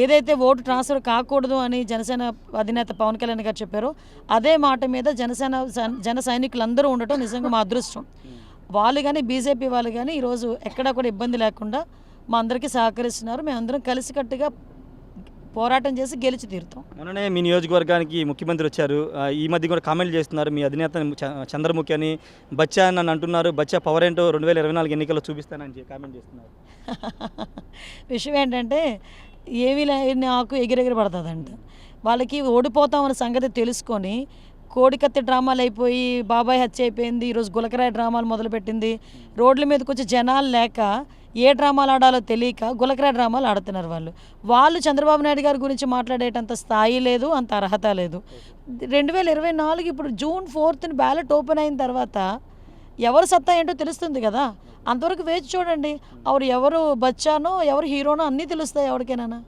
ఏదైతే vote transfer కాకూడదు అని జనసేన అధినేత పవన్ కళ్యాణ్ గారు చెప్పారో అదే మాట మీద జన సైనికులందరూ ఉండటం నిజంగా మా అదృష్టం. వాళ్ళు కానీ బీజేపీ వాళ్ళు కానీ ఈరోజు ఎక్కడా కూడా ఇబ్బంది లేకుండా మా అందరికీ సహకరిస్తున్నారు. మేమందరం కలిసికట్టుగా పోరాటం చేసి గెలిచి తీరుతాం. మొన్ననే మీ నియోజకవర్గానికి ముఖ్యమంత్రి వచ్చారు. ఈ మధ్య కూడా కామెంట్లు చేస్తున్నారు. మీ అధినేత చంద్రముఖి అని బచ్చా అని నన్ను అంటున్నారు. బచ్చా పవర్ ఏంటో 2024 ఎన్నికల్లో చూపిస్తానని కామెంట్ చేస్తున్నారు. విషయం ఏంటంటే ఏమీ నాకు ఎగిరెగిరి పడుతుందంట. వాళ్ళకి ఓడిపోతామన్న సంగతి తెలుసుకొని కోడికత్తి డ్రామాలు అయిపోయి బాబాయ్ హత్య అయిపోయింది. ఈరోజు గులకరాయి డ్రామాలు మొదలుపెట్టింది. రోడ్ల మీదకి వచ్చి జనాలు లేక ఏ డ్రామాలు ఆడాలో తెలియక గులకరాయి డ్రామాలు ఆడుతున్నారు వాళ్ళు చంద్రబాబు నాయుడు గారి గురించి మాట్లాడేటంత స్థాయి లేదు, అంత అర్హత లేదు. 2024 ఇప్పుడు June 4th బ్యాలెట్ ఓపెన్ అయిన తర్వాత ఎవరు సత్తా ఏంటో తెలుస్తుంది కదా. అంతవరకు వేచి చూడండి. ఎవరు బచ్చానో ఎవరు హీరోనో అన్నీ తెలుస్తాయి ఎవరికైనా.